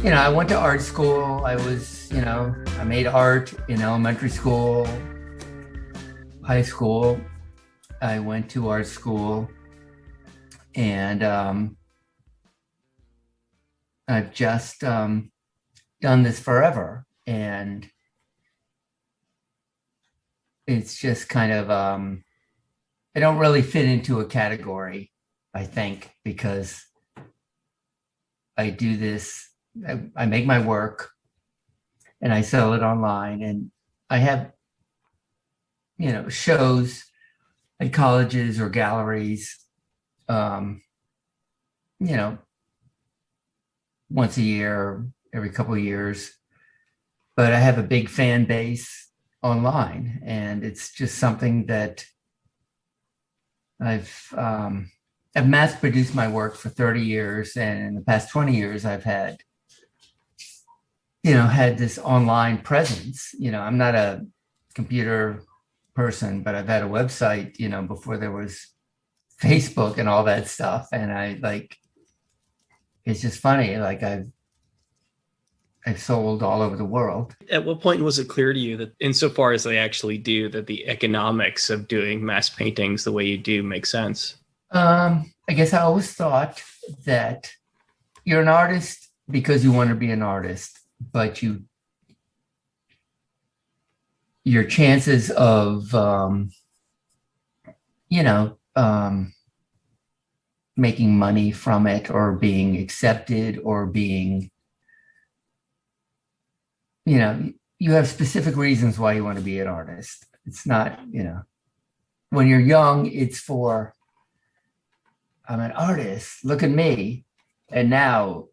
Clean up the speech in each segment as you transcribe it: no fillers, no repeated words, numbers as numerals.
I went to art school. I made art in elementary school, high school. I went to art school, and I've just done this forever. And it's just kind of, I don't really fit into a category, I think, because I do this, I make my work and I sell it online. And I have, shows at colleges or galleries, you know, once a year, every couple of years. But I have a big fan base online, and it's just something that I've mass produced my work for 30 years. And in the past 20 years, I've had this online presence. I'm not a computer person, but I've had a website, before there was Facebook and all that stuff. And it's just funny. I've sold all over the world. At what point was it clear to you that insofar as they actually do, that the economics of doing mass paintings the way you do makes sense? I guess I always thought that you're an artist because you want to be an artist, but your chances of, making money from it or being accepted or being, you have specific reasons why you want to be an artist. It's not, when you're young, it's for, I'm an artist, look at me. And now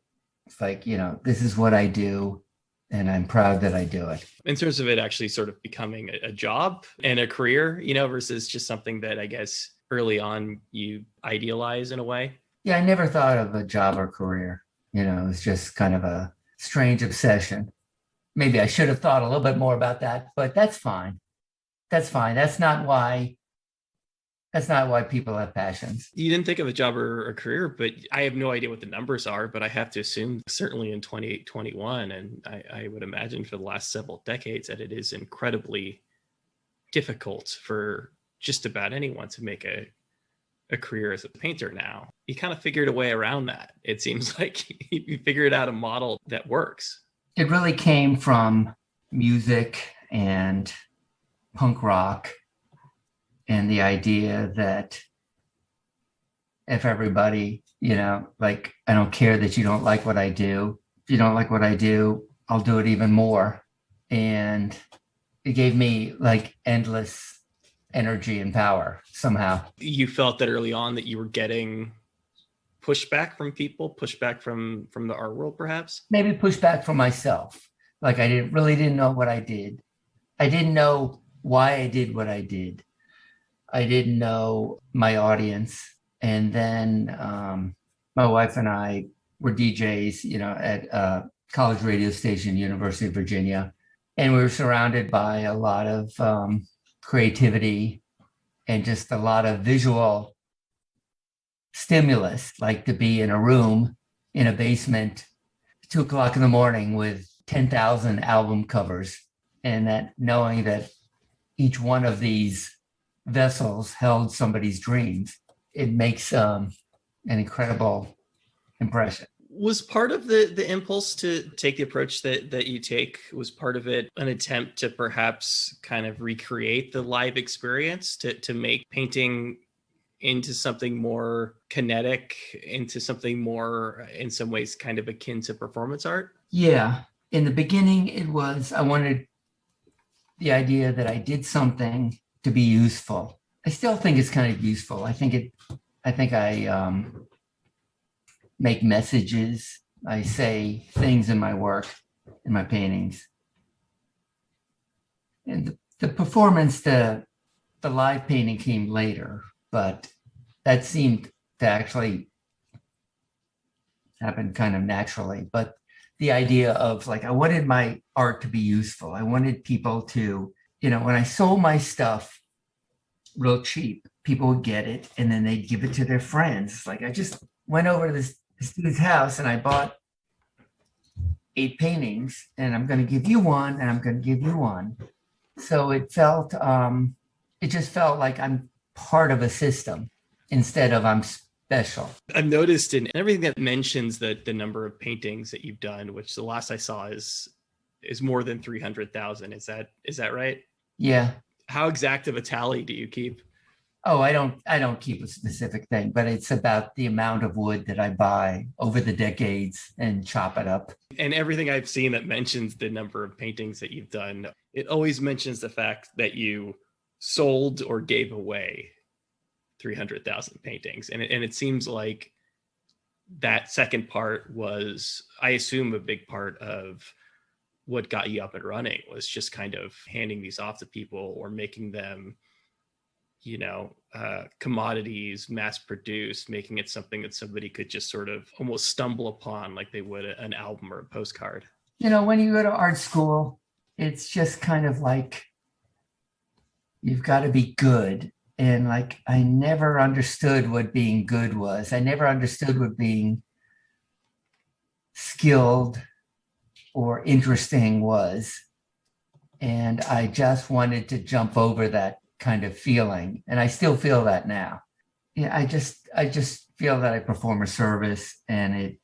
it's like, this is what I do, and I'm proud that I do it. In terms of it actually sort of becoming a job and a career, versus just something that I guess early on you idealize in a way. Yeah, I never thought of a job or career. It was just kind of a strange obsession. Maybe I should have thought a little bit more about that, but that's fine. That's fine. That's not why people have passions. You didn't think of a job or a career, but I have no idea what the numbers are, but I have to assume certainly in 2021, and I would imagine for the last several decades, that it is incredibly difficult for just about anyone to make a career as a painter now. You kind of figured a way around that. It seems like you figured out a model that works. It really came from music and punk rock, and the idea that if everybody, I don't care that you don't like what I do. If you don't like what I do, I'll do it even more. And it gave me endless energy and power somehow. You felt that early on that you were getting pushback from people, pushback from the art world, perhaps? Maybe pushback from myself. I didn't know what I did. I didn't know why I did what I did. I didn't know my audience. And then my wife and I were DJs, at a college radio station, University of Virginia. And we were surrounded by a lot of creativity and just a lot of visual stimulus, like to be in a room in a basement, 2:00 in the morning with 10,000 album covers. And that knowing that each one of these vessels held somebody's dreams, it makes an incredible impression. Was part of the impulse to take the approach that you take, was part of it an attempt to perhaps kind of recreate the live experience, to make painting into something more kinetic, into something more, in some ways, kind of akin to performance art? Yeah. In the beginning, I wanted the idea that I did something to be useful. I still think it's kind of useful. I think I make messages. I say things in my work, in my paintings. And the performance, the live painting came later, but that seemed to actually happen kind of naturally. But the idea of I wanted my art to be useful. I wanted people to, when I sold my stuff real cheap, people would get it and then they'd give it to their friends. I just went over to this dude's house and I bought 8 paintings, and I'm going to give you one, and I'm going to give you one. So it just felt like I'm part of a system instead of I'm special. I've noticed in everything that mentions the number of paintings that you've done, which the last I saw is more than 300,000. Is that right? Yeah. How exact of a tally do you keep? Oh, I don't keep a specific thing, but it's about the amount of wood that I buy over the decades and chop it up. And everything I've seen that mentions the number of paintings that you've done, it always mentions the fact that you sold or gave away 300,000 paintings. And it seems like that second part was, I assume, a big part of what got you up and running, was just kind of handing these off to people or making them, commodities, mass produced, making it something that somebody could just sort of almost stumble upon like they would an album or a postcard. When you go to art school, it's just kind of like, you've got to be good. And like, I never understood what being good was. I never understood what being skilled or interesting was. And I just wanted to jump over that kind of feeling. And I still feel that now. Yeah, I just feel that I perform a service, and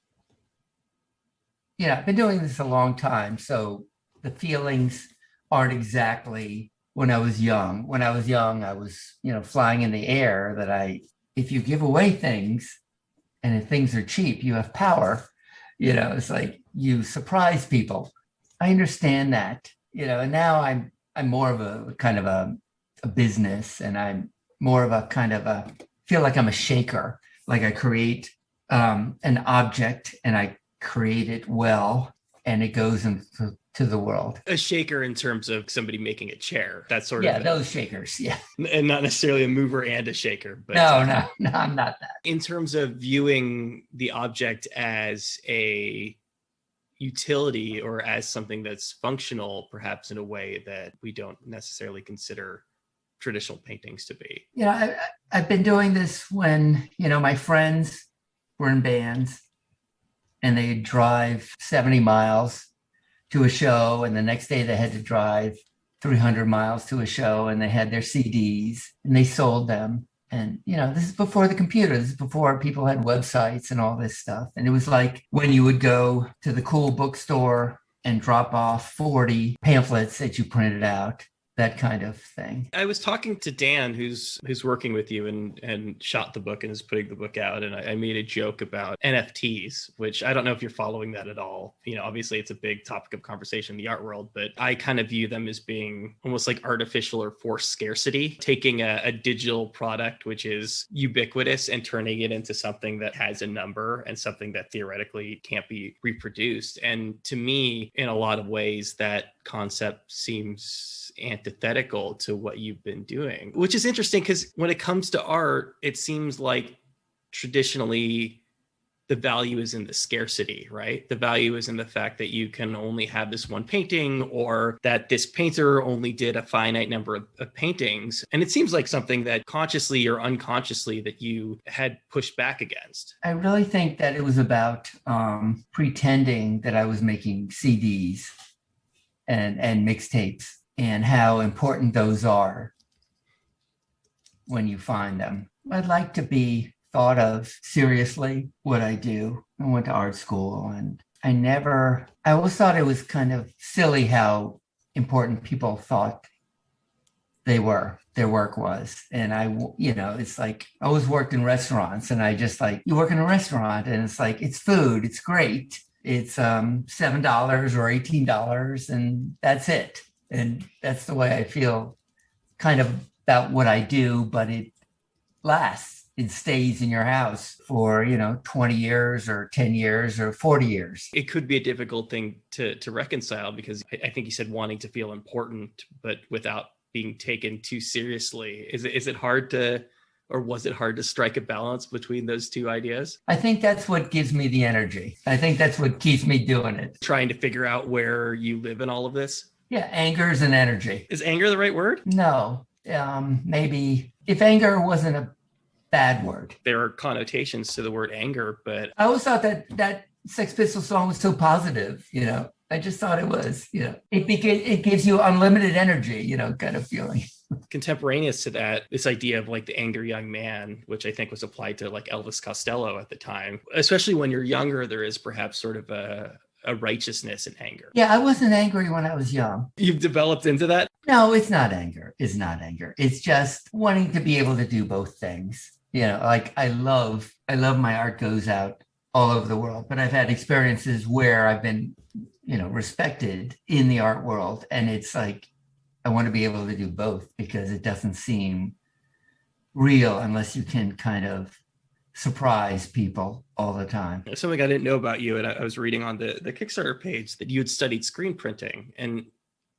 I've been doing this a long time. So the feelings aren't exactly when I was young. When I was young, I was, flying in the air, that if you give away things and if things are cheap, you have power. It's like you surprise people. I understand that, and now I'm more of a kind of a business, and I'm more of a kind of feel like I'm a shaker. Like I create an object, and I create it well, and it goes into the world. A shaker in terms of somebody making a chair. That's sort of those shakers. Yeah. And not necessarily a mover and a shaker. But no, I'm not that. In terms of viewing the object as a utility or as something that's functional, perhaps in a way that we don't necessarily consider traditional paintings to be. I've been doing this when, my friends were in bands, and they'd drive 70 miles to a show, and the next day they had to drive 300 miles to a show, and they had their CDs and they sold them. And, this is before the computer. This is before people had websites and all this stuff. And it was like when you would go to the cool bookstore and drop off 40 pamphlets that you printed out, that kind of thing. I was talking to Dan, who's working with you and shot the book and is putting the book out. And I made a joke about NFTs, which I don't know if you're following that at all. Obviously it's a big topic of conversation in the art world, but I kind of view them as being almost like artificial or forced scarcity, taking a digital product, which is ubiquitous, and turning it into something that has a number and something that theoretically can't be reproduced. And to me, in a lot of ways, that concept seems antithetical to what you've been doing, which is interesting because when it comes to art, it seems like traditionally the value is in the scarcity, right? The value is in the fact that you can only have this one painting, or that this painter only did a finite number of paintings. And it seems like something that consciously or unconsciously that you had pushed back against. I really think that it was about pretending that I was making CDs and mixtapes, and how important those are when you find them. I'd like to be thought of seriously what I do. I went to art school, and I always thought it was kind of silly how important people thought their work was. And it's like, I always worked in restaurants, and I just like, you work in a restaurant and it's like, it's food, it's great. It's $7 or $18, and that's it. And that's the way I feel kind of about what I do, but it lasts. It stays in your house for, 20 years or 10 years or 40 years. It could be a difficult thing to reconcile, because I think you said wanting to feel important, but without being taken too seriously. Is it hard to, or was it hard to strike a balance between those two ideas? I think that's what gives me the energy. I think that's what keeps me doing it. Trying to figure out where you live in all of this? Yeah, anger is an energy. Is anger the right word? No, maybe if anger wasn't a bad word. There are connotations to the word anger, but I always thought that Sex Pistols song was so positive, I just thought it was, it gives you unlimited energy, kind of feeling. Contemporaneous to that, this idea of like the angry young man, which I think was applied to like Elvis Costello at the time, especially when you're younger, there is perhaps sort of a righteousness in anger. Yeah, I wasn't angry when I was young. You've developed into that? No, it's not anger. It's not anger. It's just wanting to be able to do both things. Like I love my art goes out all over the world, but I've had experiences where I've been, respected in the art world. And it's like, I want to be able to do both because it doesn't seem real unless you can kind of surprise people all the time. Something I didn't know about you, and I was reading on the Kickstarter page that you had studied screen printing, and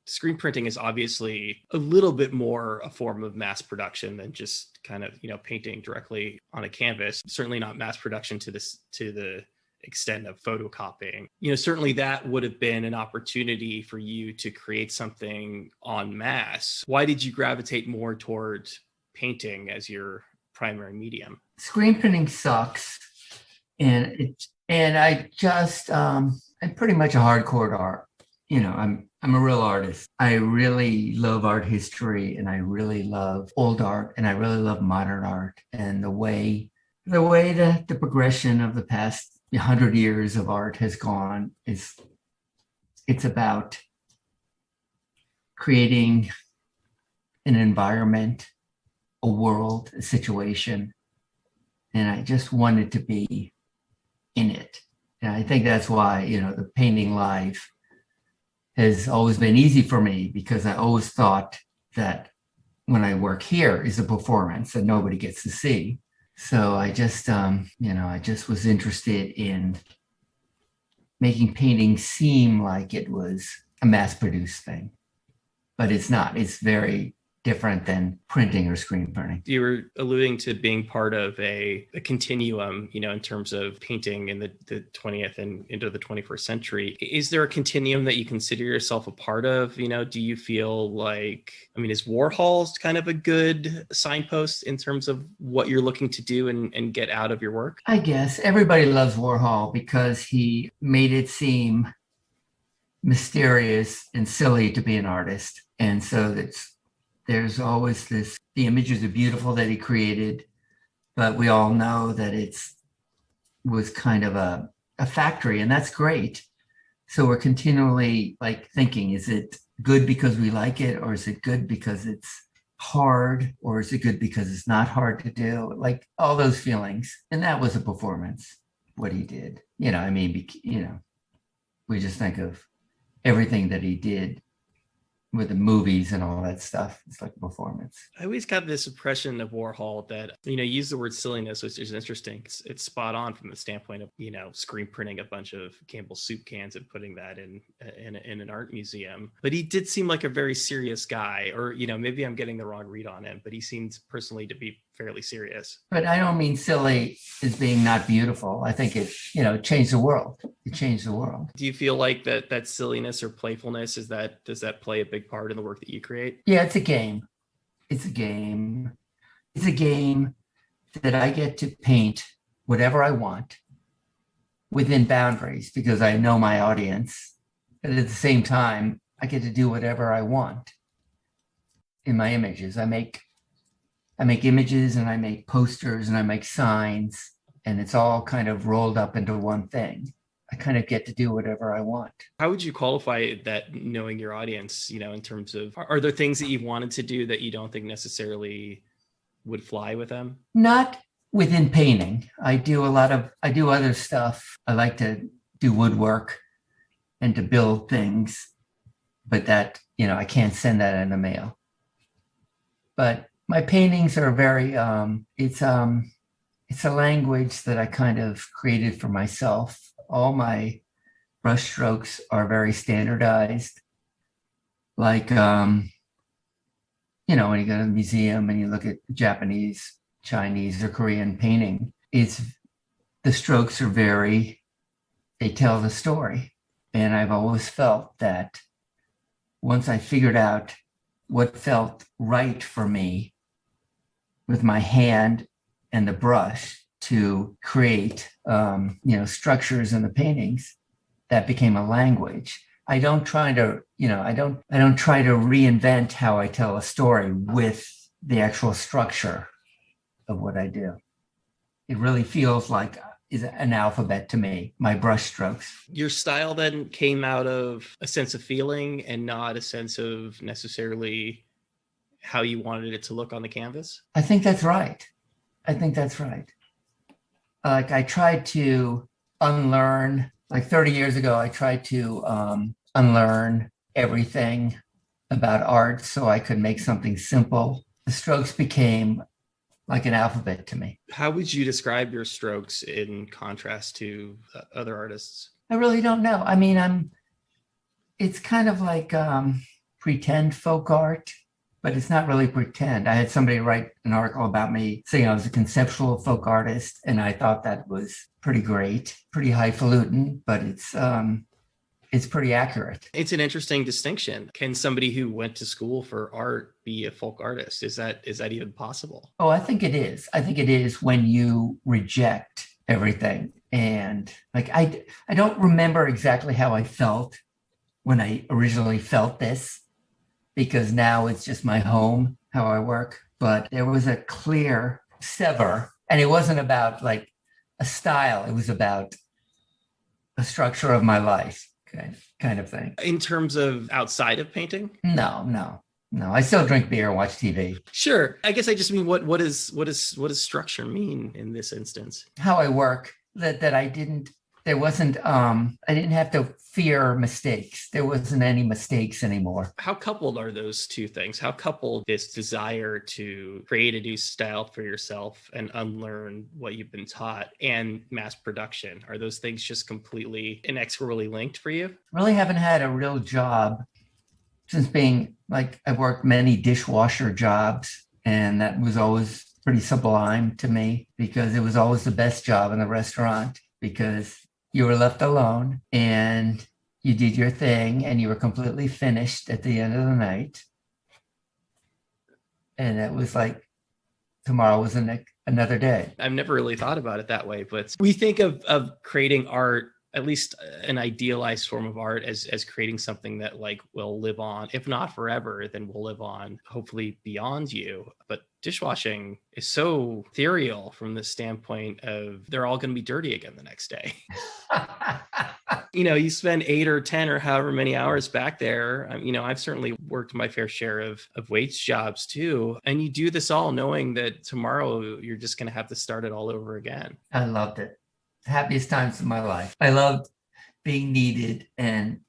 screen printing is obviously a little bit more a form of mass production than just kind of, painting directly on a canvas. Certainly not mass production to the extent of photocopying. Certainly that would have been an opportunity for you to create something en masse. Why did you gravitate more toward painting as your primary medium? Screen printing sucks. And I just, I'm pretty much a hardcore art. I'm a real artist. I really love art history, and I really love old art, and I really love modern art, and the way that the progression of the past 100 years of art has gone it's about creating an environment, a world, a situation, and I just wanted to be in it. And I think that's why, the painting life has always been easy for me, because I always thought that when I work here is a performance that nobody gets to see. So I just, I just was interested in making painting seem like it was a mass-produced thing, but it's not. It's very different than printing or screen printing. You were alluding to being part of a continuum, in terms of painting in the 20th and into the 21st century. Is there a continuum that you consider yourself a part of? Do you feel like, is Warhol kind of a good signpost in terms of what you're looking to do and get out of your work? I guess everybody loves Warhol because he made it seem mysterious and silly to be an artist. And so there's always the images are beautiful that he created, but we all know that was kind of a factory, and that's great. So we're continually like thinking, is it good because we like it, or is it good because it's hard, or is it good because it's not hard to do? Like all those feelings. And that was a performance, what he did. We just think of everything that he did with the movies and all that stuff. It's like a performance. I always got this impression of Warhol that, use the word silliness, which is interesting. It's spot on from the standpoint of, screen printing a bunch of Campbell's soup cans and putting that in an art museum. But he did seem like a very serious guy, or, maybe I'm getting the wrong read on him, but he seems personally to be fairly serious. But I don't mean silly as being not beautiful. I think it, changed the world. It changed the world. Do you feel like that silliness or playfulness, does that play a big part in the work that you create? Yeah, it's a game. It's a game. It's a game that I get to paint whatever I want within boundaries because I know my audience. But at the same time, I get to do whatever I want in my images. I make images, and I make posters, and I make signs, and it's all kind of rolled up into one thing. I kind of get to do whatever I want. How would you qualify that, knowing your audience, in terms of, are there things that you've wanted to do that you don't think necessarily would fly with them? Not within painting. I do other stuff. I like to do woodwork and to build things, but that, I can't send that in the mail. But my paintings are very, it's a language that I kind of created for myself. All my brush strokes are very standardized. Like, when you go to a museum and you look at Japanese, Chinese, or Korean painting, the strokes are they tell the story. And I've always felt that once I figured out what felt right for me with my hand and the brush to create, structures in the paintings, that became a language. I don't try to reinvent how I tell a story with the actual structure of what I do. It really feels like is an alphabet to me, my brush strokes. Your style then came out of a sense of feeling and not a sense of necessarily how you wanted it to look on the canvas? I think that's right. Like I tried to unlearn, like 30 years ago, I tried to unlearn everything about art so I could make something simple. The strokes became like an alphabet to me. How would you describe your strokes in contrast to other artists? I really don't know. I mean, it's kind of like pretend folk art, but it's not really pretend. I had somebody write an article about me saying I was a conceptual folk artist, and I thought that was pretty great, pretty highfalutin, but it's pretty accurate. It's an interesting distinction. Can somebody who went to school for art be a folk artist? Is that even possible? Oh, I think it is. I think it is when you reject everything. And like I don't remember exactly how I felt when I originally felt this, because now it's just my home, how I work. But there was a clear sever, and it wasn't about like a style. It was about a structure of my life. Kind of thing. In terms of outside of painting? No. I still drink beer and watch TV. Sure. I guess I just mean what does structure mean in this instance? How I work, that I didn't have to fear mistakes. There wasn't any mistakes anymore. How coupled are those two things? How coupled this desire to create a new style for yourself and unlearn what you've been taught and mass production? Are those things just completely inexorably linked for you? Really haven't had a real job since being like, I've worked many dishwasher jobs, and that was always pretty sublime to me because it was always the best job in the restaurant, because you were left alone and you did your thing and you were completely finished at the end of the night. And it was like tomorrow was another day. I've never really thought about it that way, but we think of creating art, at least an idealized form of art, as creating something that like will live on, if not forever, then will live on hopefully beyond you. But dishwashing is so ethereal from the standpoint of they're all going to be dirty again the next day. You spend 8 or 10 or however many hours back there. I've certainly worked my fair share of wage jobs too. And you do this all knowing that tomorrow you're just going to have to start it all over again. I loved it. Happiest times of my life. I loved being needed, and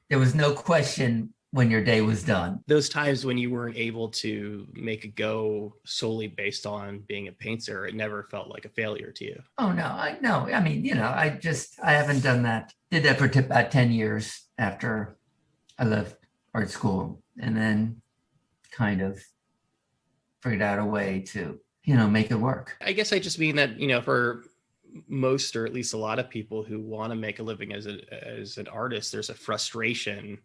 there was no question when your day was done. Those times when you weren't able to make a go solely based on being a painter, it never felt like a failure to you. Oh, no. I haven't done that. Did that for about 10 years after I left art school, and then kind of figured out a way to, make it work. I guess I just mean that, for most, or at least a lot of people who want to make a living as an artist, there's a frustration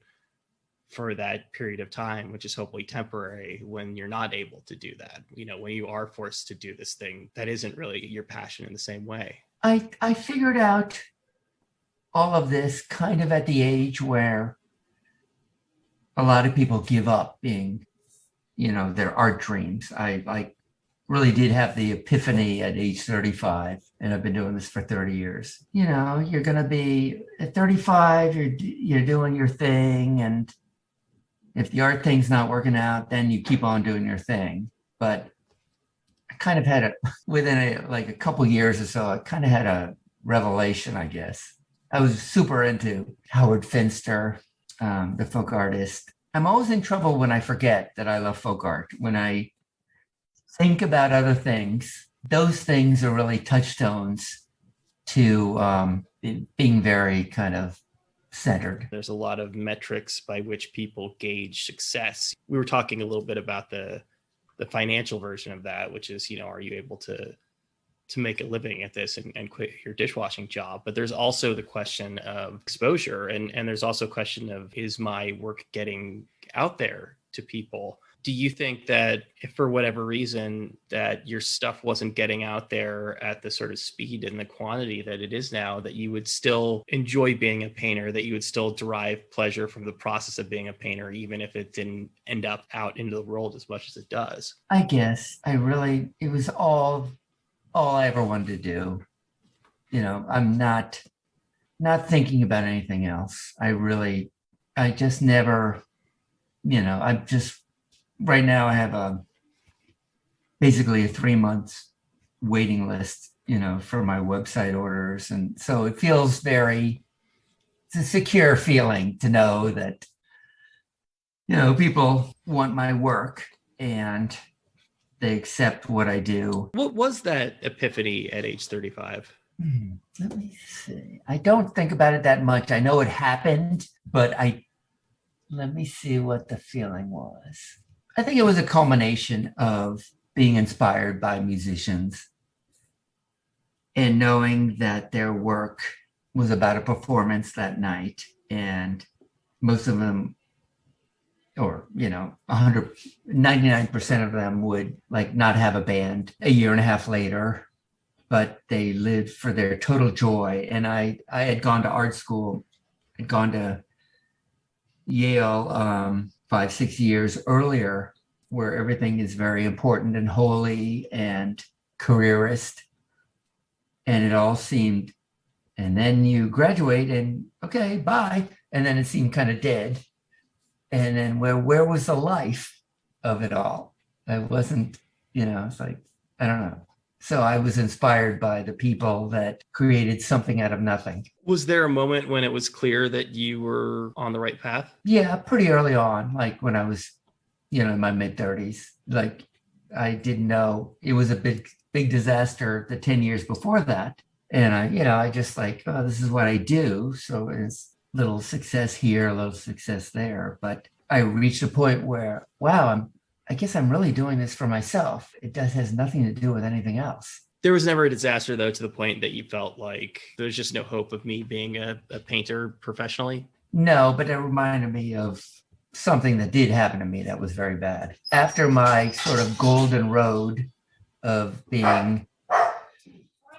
for that period of time, which is hopefully temporary, when you're not able to do that, when you are forced to do this thing that isn't really your passion in the same way. I figured out all of this kind of at the age where a lot of people give up being, their art dreams. I really did have the epiphany at age 35, and I've been doing this for 30 years. You're going to be at 35, you're doing your thing, and if the art thing's not working out, then you keep on doing your thing. But I kind of had within a couple years or so, I kind of had a revelation, I guess. I was super into Howard Finster, the folk artist. I'm always in trouble when I forget that I love folk art. When I think about other things, those things are really touchstones to being very kind of centered. There's a lot of metrics by which people gauge success. We were talking a little bit about the financial version of that, which is, are you able to make a living at this and quit your dishwashing job? But there's also the question of exposure, and there's also a question of, is my work getting out there to people? Do you think that if for whatever reason that your stuff wasn't getting out there at the sort of speed and the quantity that it is now, that you would still enjoy being a painter, that you would still derive pleasure from the process of being a painter, even if it didn't end up out into the world as much as it does? I guess it was all I ever wanted to do. I'm not thinking about anything else. I just never, I'm just, right now I have basically a 3 months waiting list, for my website orders. And so it feels it's a secure feeling to know that, people want my work and they accept what I do. What was that epiphany at age 35? Let me see. I don't think about it that much. I know it happened, but let me see what the feeling was. I think it was a culmination of being inspired by musicians and knowing that their work was about a performance that night. And most of them, or 99% of them would not have a band a year and a half later, but they lived for their total joy. And I had gone to art school, had gone to Yale 5-6 years earlier, where everything is very important and holy and careerist. And it all seemed, and then you graduate and okay, bye. And then it seemed kind of dead. And then where was the life of it all? I wasn't, it's like, I don't know. So I was inspired by the people that created something out of nothing. Was there a moment when it was clear that you were on the right path? Yeah, pretty early on, like when I was, in my mid-30s. I didn't know it was a big disaster the 10 years before that. And I just this is what I do. So it's little success here, a little success there. But I reached a point where, wow, I guess I'm really doing this for myself. It has nothing to do with anything else. There was never a disaster, though, to the point that you felt like there's just no hope of me being a painter professionally? No, but it reminded me of something that did happen to me that was very bad. After my sort of golden road of being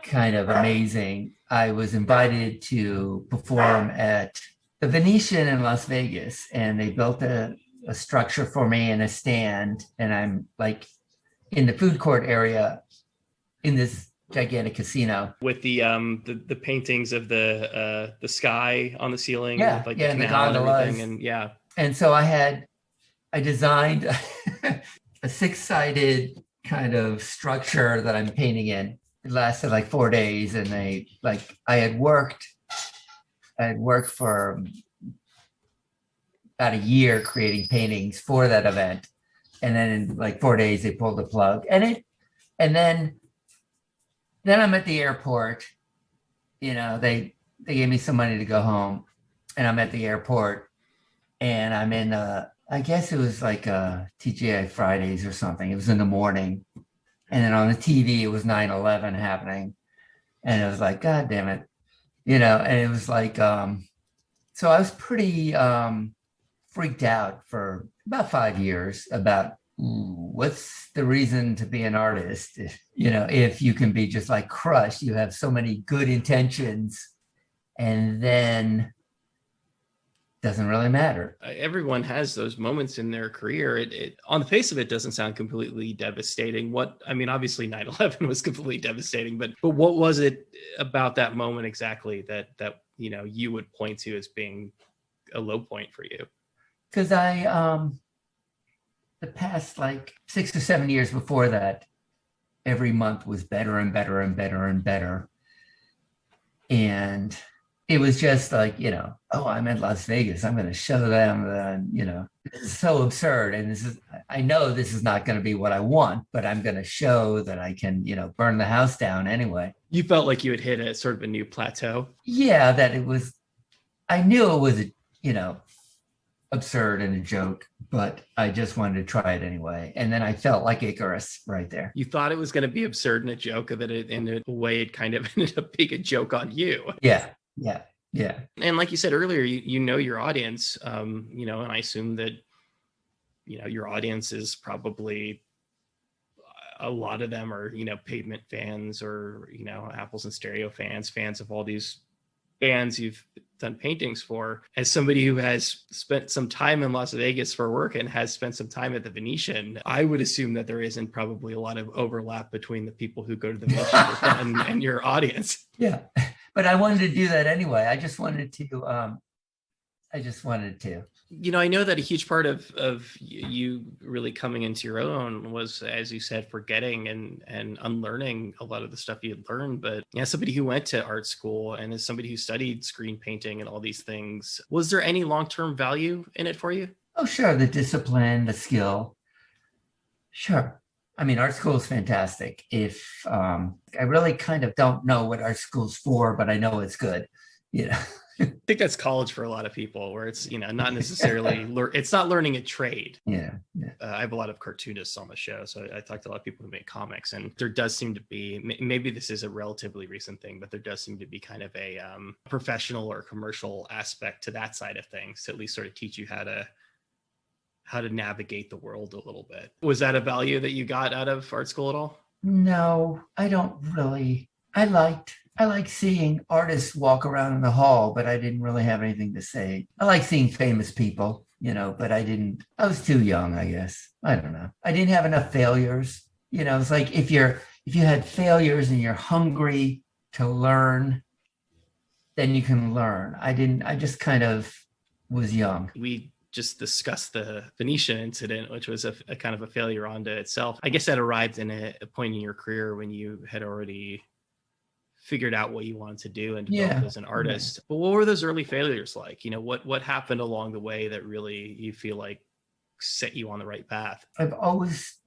kind of amazing, I was invited to perform at the Venetian in Las Vegas, and they built a structure for me and a stand, and I'm in the food court area in this gigantic casino with the paintings of the sky on the ceiling, yeah, with and the gondolas, and so I designed a 6-sided kind of structure that I'm painting in. It lasted 4 days, and I had worked for about a year creating paintings for that event. And then in 4 days, they pulled the plug. And then I'm at the airport, they gave me some money to go home, and I'm at the airport, and I'm in, I guess it was TGI Fridays or something. It was in the morning. And then on the TV, it was 9/11 happening. And it was God damn it. And it was so I was pretty freaked out for about 5 years about what's the reason to be an artist. If you can be just crushed, you have so many good intentions, and then doesn't really matter. Everyone has those moments in their career. It on the face of it doesn't sound completely devastating. Obviously 9/11 was completely devastating, but what was it about that moment exactly that you would point to as being a low point for you? Because the past 6 or 7 years before that, every month was better and better and better and better. And it was just I'm in Las Vegas. I'm going to show them that, this is so absurd. And I know this is not going to be what I want, but I'm going to show that I can, burn the house down anyway. You felt like you had hit a sort of a new plateau? Yeah, I knew it was, absurd and a joke, but I just wanted to try it anyway. And then I felt like Icarus right there. You thought it was going to be absurd and a joke, that in a way it kind of ended up being a joke on you. Yeah. And like you said earlier, you know your audience, and I assume that your audience is probably, a lot of them are, Pavement fans, or, Apples and Stereo fans of all these bands you've done paintings for. As somebody who has spent some time in Las Vegas for work and has spent some time at the Venetian, I would assume that there isn't probably a lot of overlap between the people who go to the Venetian and your audience. Yeah, but I wanted to do that anyway. I just wanted to. I know that a huge part of you really coming into your own was, as you said, forgetting and unlearning a lot of the stuff you had learned. But somebody who went to art school and as somebody who studied screen painting and all these things, was there any long-term value in it for you? Oh, sure. The discipline, the skill. Sure. I mean, art school is fantastic. If I really kind of don't know what art school's for, but I know it's good. I think that's college for a lot of people, where it's, not necessarily, it's not learning a trade. Yeah. I have a lot of cartoonists on the show, so I talk to a lot of people who make comics, and there does seem to be, maybe this is a relatively recent thing, but there does seem to be kind of a professional or commercial aspect to that side of things, to at least sort of teach you how to navigate the world a little bit. Was that a value that you got out of art school at all? No, I don't really. I like seeing artists walk around in the hall, but I didn't really have anything to say. I like seeing famous people, but I was too young, I guess. I don't know. I didn't have enough failures. It's like if you had failures and you're hungry to learn, then you can learn. I just kind of was young. We just discussed the Venetian incident, which was a kind of a failure onto itself. I guess that arrived in a point in your career when you had already figured out what you wanted to do and develop as an artist. But what were those early failures like? What happened along the way that really you feel like set you on the right path? I've always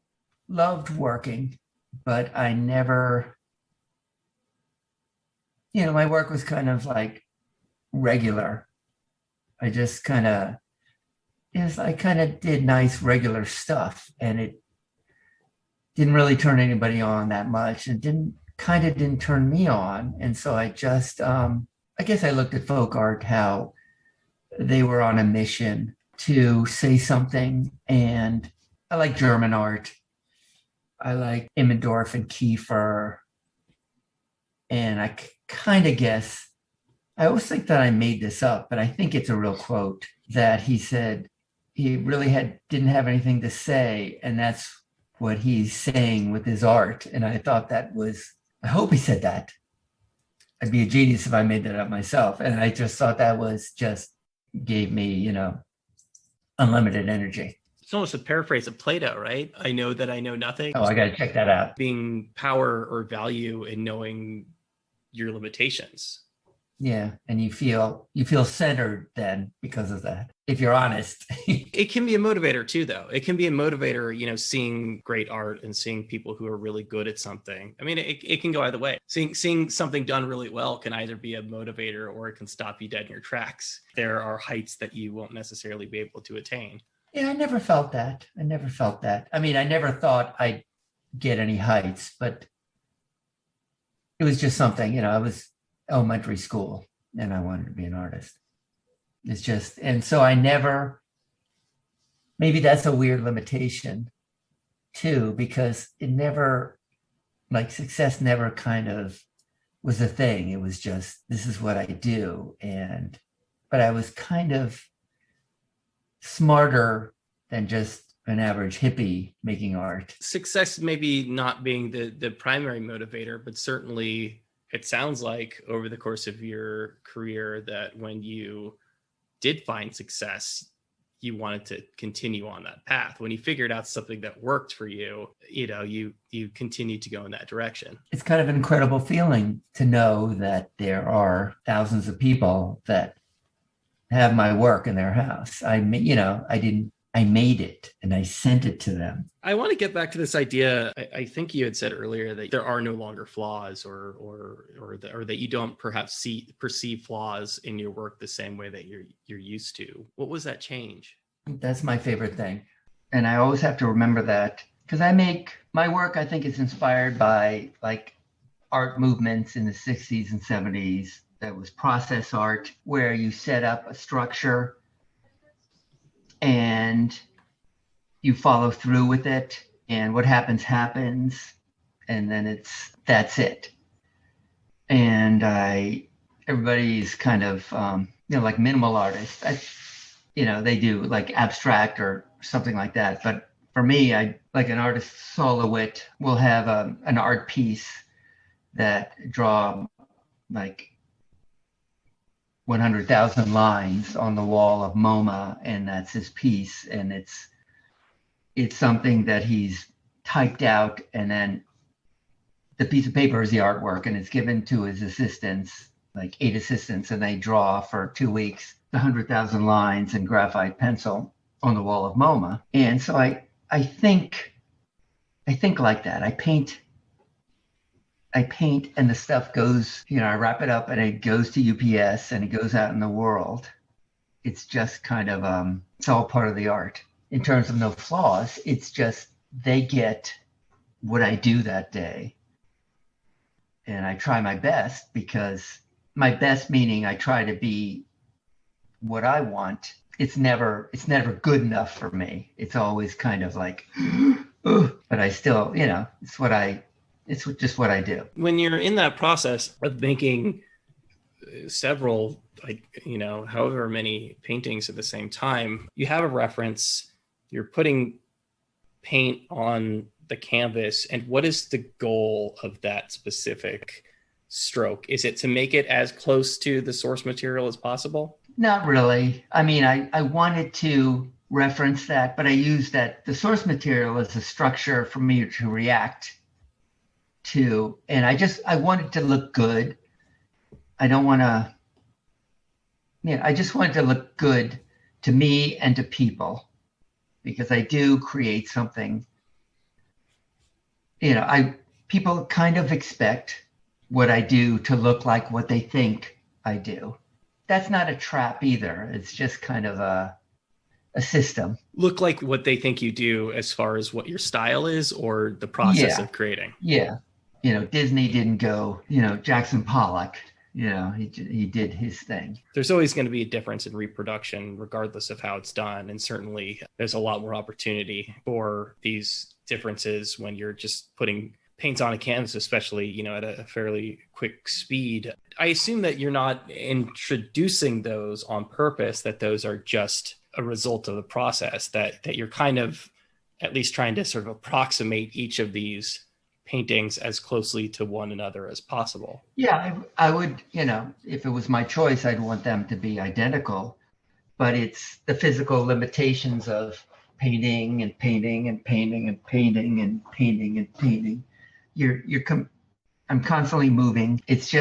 loved working, but I never, my work was kind of like regular. I just kind of did nice regular stuff, and it didn't really turn anybody on that much. It didn't turn me on. And so I just, I guess I looked at folk art, how they were on a mission to say something. And I like German art. I like Immendorf and Kiefer. And I kind of guess, I always think that I made this up, but I think it's a real quote, that he said he really didn't have anything to say. And that's what he's saying with his art. And I thought I hope he said that. I'd be a genius if I made that up myself. And I just thought that gave me, unlimited energy. It's almost a paraphrase of Plato, right? I know that I know nothing. Oh, I got to check that out. Being power or value in knowing your limitations. Yeah, and you feel centered then because of that, if you're honest. It can be a motivator too, though. It can be a motivator, seeing great art and seeing people who are really good at something. I mean, it can go either way. Seeing something done really well can either be a motivator or it can stop you dead in your tracks. There are heights that you won't necessarily be able to attain. Yeah, I never felt that. I mean, I never thought I'd get any heights, but it was just something, I was elementary school and I wanted to be an artist. It's just, and so maybe that's a weird limitation too, because it never, like success never kind of was a thing. It was just, this is what I do. But I was kind of smarter than just an average hippie making art. Success maybe not being the primary motivator, but certainly it sounds like over the course of your career that when you did find success, you wanted to continue on that path. When you figured out something that worked for you, you continued to go in that direction. It's kind of an incredible feeling to know that there are thousands of people that have my work in their house. I made it and I sent it to them. I want to get back to this idea. I think you had said earlier that there are no longer flaws or that you don't perhaps perceive flaws in your work the same way that you're used to. What was that change? That's my favorite thing. And I always have to remember that because my work, I think, is inspired by like art movements in the 60s and 70s. That was process art, where you set up a structure and you follow through with it, and what happens happens, and then that's it. And everybody's kind of like minimal artists. They do like abstract or something like that. But for me, I like an artist soloist will have an art piece that draw like 100,000 lines on the wall of MoMA, and that's his piece. And it's something that he's typed out, and then the piece of paper is the artwork, and it's given to his assistants, like 8 assistants, and they draw for 2 weeks 100,000 lines in graphite pencil on the wall of MoMA. And so I think like that. I paint and the stuff goes, I wrap it up and it goes to UPS and it goes out in the world. It's just kind of, it's all part of the art. In terms of no flaws, it's just they get what I do that day. And I try my best, because my best meaning I try to be what I want. It's never good enough for me. It's always kind of like, but I still, it's just what I do. When you're in that process of making several, however many paintings at the same time, you have a reference, you're putting paint on the canvas, and what is the goal of that specific stroke? Is it to make it as close to the source material as possible? Not really. I mean, I wanted to reference that, but I used the source material as a structure for me to react to, and I want it to look good. I don't want to, I just want it to look good to me and to people, because I do create something. People kind of expect what I do to look like what they think I do. That's not a trap either. It's just kind of a system. Look like what they think you do as far as what your style is, or the process of creating. Yeah. Disney didn't go, Jackson Pollock, he did his thing. There's always going to be a difference in reproduction, regardless of how it's done. And certainly there's a lot more opportunity for these differences when you're just putting paints on a canvas, especially, at a fairly quick speed. I assume that you're not introducing those on purpose, that those are just a result of the process, that you're kind of at least trying to sort of approximate each of these paintings as closely to one another as possible. Yeah, I would, if it was my choice, I'd want them to be identical, but it's the physical limitations of painting and painting and painting and painting and painting and painting. I'm constantly moving. It's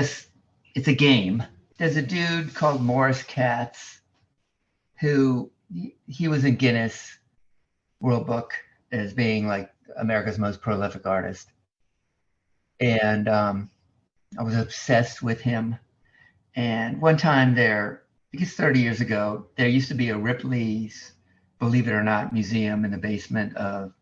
a game. There's a dude called Morris Katz who he was in Guinness World Book as being like America's most prolific artist. And I was obsessed with him. And one time I think it's 30 years ago, there used to be a Ripley's, believe it or not, museum in the basement of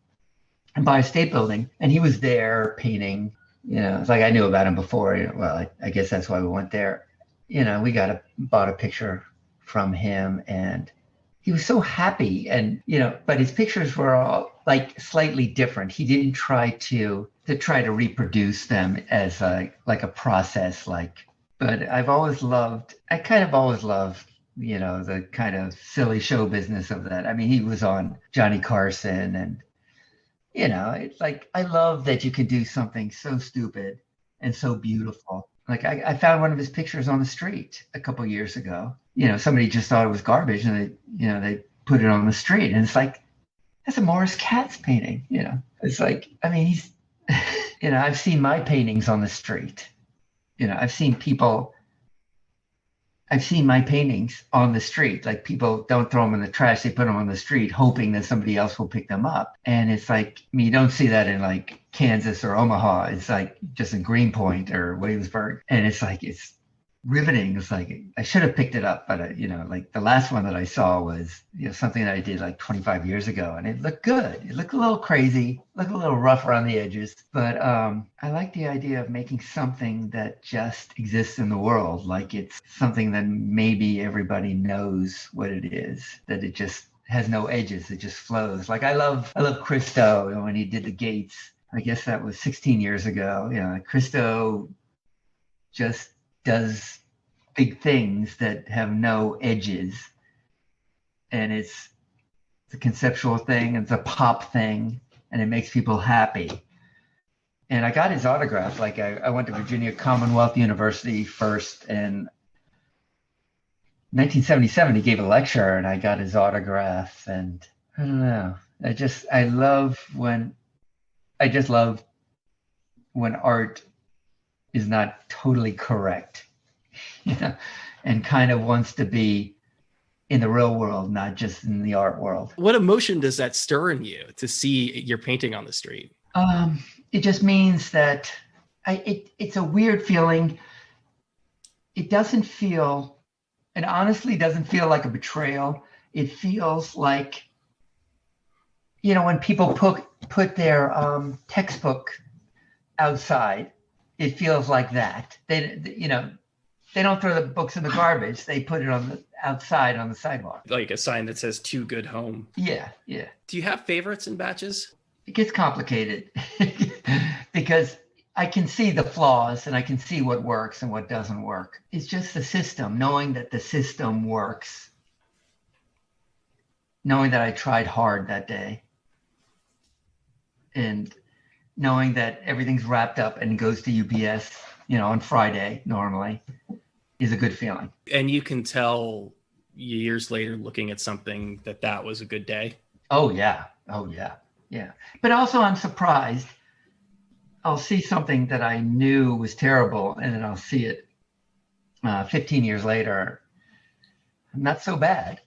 Empire State Building. And he was there painting, it's like I knew about him before. Well, I guess that's why we went there. We bought a picture from him, and he was so happy. And, but his pictures were all like slightly different. He didn't try to reproduce them as like a process, but I kind of always loved, the kind of silly show business of that. I mean, he was on Johnny Carson, and, it's like, I love that you can do something so stupid and so beautiful. Like I found one of his pictures on the street a couple of years ago. Somebody just thought it was garbage, and they put it on the street, and it's like, that's a Morris Katz painting. It's like, I mean, he's, I've seen my paintings on the street. I've seen my paintings on the street. Like, people don't throw them in the trash, they put them on the street hoping that somebody else will pick them up. And it's like, I mean, you don't see that in like Kansas or Omaha. It's like just in Greenpoint or Williamsburg. And it's like, it's riveting. It's like, I should have picked it up, but like the last one that I saw was, something that I did like 25 years ago, and it looked good. It looked a little crazy, looked a little rough around the edges, but I like the idea of making something that just exists in the world. Like, it's something that maybe everybody knows what it is, that it just has no edges. It just flows. Like I love Christo, when he did the gates. I guess that was 16 years ago. Christo just does big things that have no edges. And it's a conceptual thing, it's a pop thing, and it makes people happy. And I got his autograph. Like I went to Virginia Commonwealth University first, and 1977 he gave a lecture, and I got his autograph. And I don't know. I just love when art is not totally correct, and kind of wants to be in the real world, not just in the art world. What emotion does that stir in you to see your painting on the street? It just means that it's a weird feeling. It doesn't feel, and honestly doesn't feel like a betrayal. It feels like, when people put their textbook outside, it feels like that. They don't throw the books in the garbage. They put it outside on the sidewalk. Like a sign that says "To Good Home." Yeah. Do you have favorites in batches? It gets complicated because I can see the flaws and I can see what works and what doesn't work. It's just the system, knowing that the system works, knowing that I tried hard that day, and knowing that everything's wrapped up and goes to UPS, on Friday normally, is a good feeling. And you can tell years later, looking at something, that was a good day. Oh yeah. Yeah. But also I'm surprised. I'll see something that I knew was terrible, and then I'll see it 15 years later. Not so bad.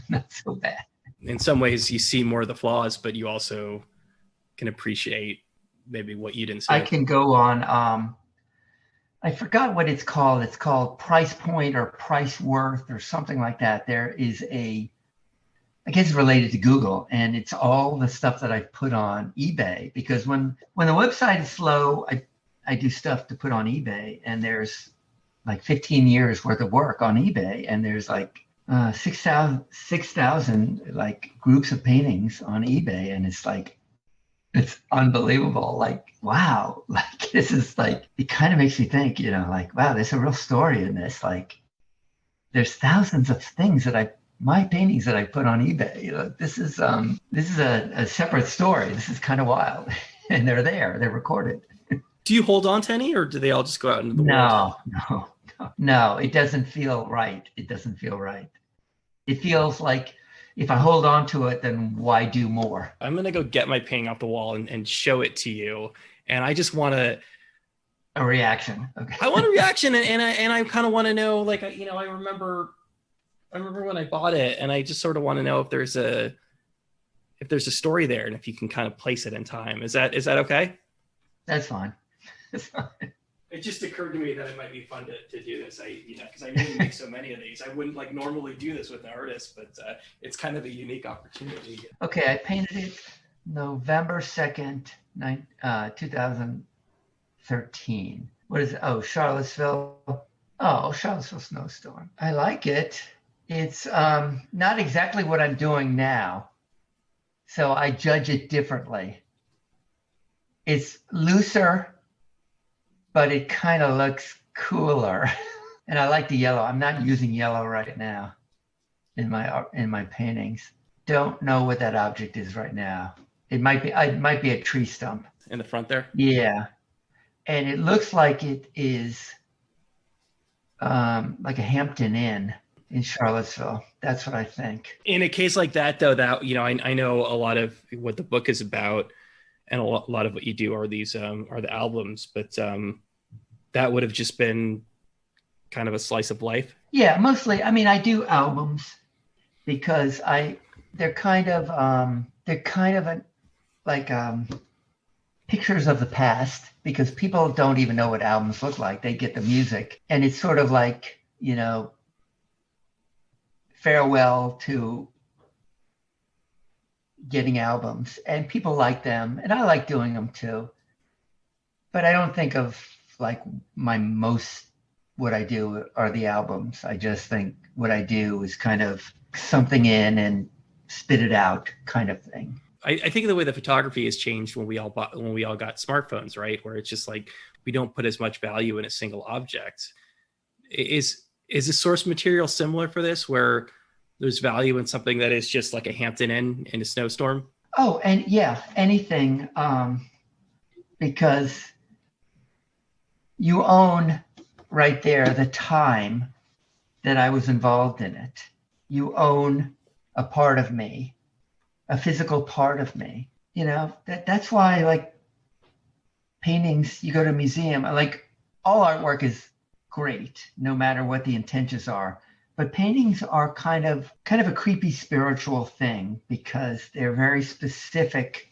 Not so bad. In some ways you see more of the flaws, but you also can appreciate maybe what you didn't see. I can go on, I forgot what it's called. It's called Price Point or Price Worth or something like that. There is I guess it's related to Google, and it's all the stuff that I put on eBay, because when the website is slow, I do stuff to put on eBay, and there's like 15 years worth of work on eBay, and there's like 6,000 like groups of paintings on eBay, and it's unbelievable. Like, wow, like this is like, it kind of makes me think, like, wow, there's a real story in this. Like, there's thousands of things my paintings that I put on eBay. This is a separate story. This is kind of wild, and they're recorded. Do you hold on to any, or do they all just go out into the world? No, it doesn't feel right. It doesn't feel right. It feels like if I hold on to it, then why do more? I'm going to go get my painting off the wall and show it to you. And I just want a reaction. Okay. I want a reaction. And I kind of want to know, like, I remember when I bought it, and I just sort of want to know if there's a story there, and if you can kind of place it in time. Is that okay? That's fine. That's fine. It just occurred to me that it might be fun to do this. Because I really make so many of these. I wouldn't like normally do this with an artist, but it's kind of a unique opportunity. Okay, I painted it November 2nd, 2013. What is it? Oh, Charlottesville. Oh, Charlottesville snowstorm. I like it. It's not exactly what I'm doing now, so I judge it differently. It's looser, but it kind of looks cooler. And I like the yellow. I'm not using yellow right now in my paintings. Don't know what that object is right now. It might be a tree stump. In the front there? Yeah. And it looks like it is like a Hampton Inn in Charlottesville. That's what I think. In a case like that, though, that I know a lot of what the book is about, and a lot of what you do are these are the albums, but that would have just been kind of a slice of life. Yeah, mostly. I mean, I do albums because they're kind of like pictures of the past, because people don't even know what albums look like. They get the music, and it's sort of like, farewell to getting albums, and people like them, and I like doing them too. But I don't think of like what I do are the albums. I just think what I do is kind of something in, and spit it out kind of thing. I think the way the photography has changed when we all got smartphones, right? Where it's just like we don't put as much value in a single object. Is the source material similar for this, where there's value in something that is just like a Hampton Inn in a snowstorm? Oh, and yeah, anything, because you own right there the time that I was involved in it. You own a part of me, a physical part of me. That's why, like, paintings, you go to a museum, like, all artwork is great, no matter what the intentions are. But paintings are kind of a creepy spiritual thing, because they're very specific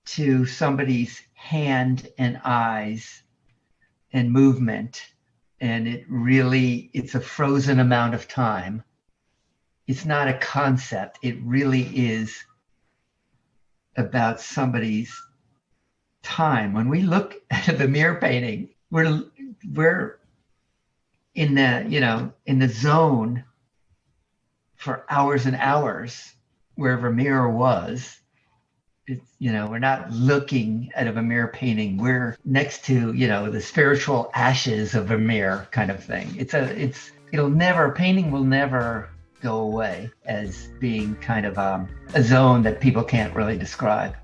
to somebody's hand and eyes and movement. And it's a frozen amount of time. It's not a concept. It really is about somebody's time. When we look at the mirror painting, we're in the zone for hours and hours, where Vermeer was. We're not looking at a Vermeer painting. We're next to, the spiritual ashes of Vermeer kind of thing. Painting will never go away as being kind of a zone that people can't really describe.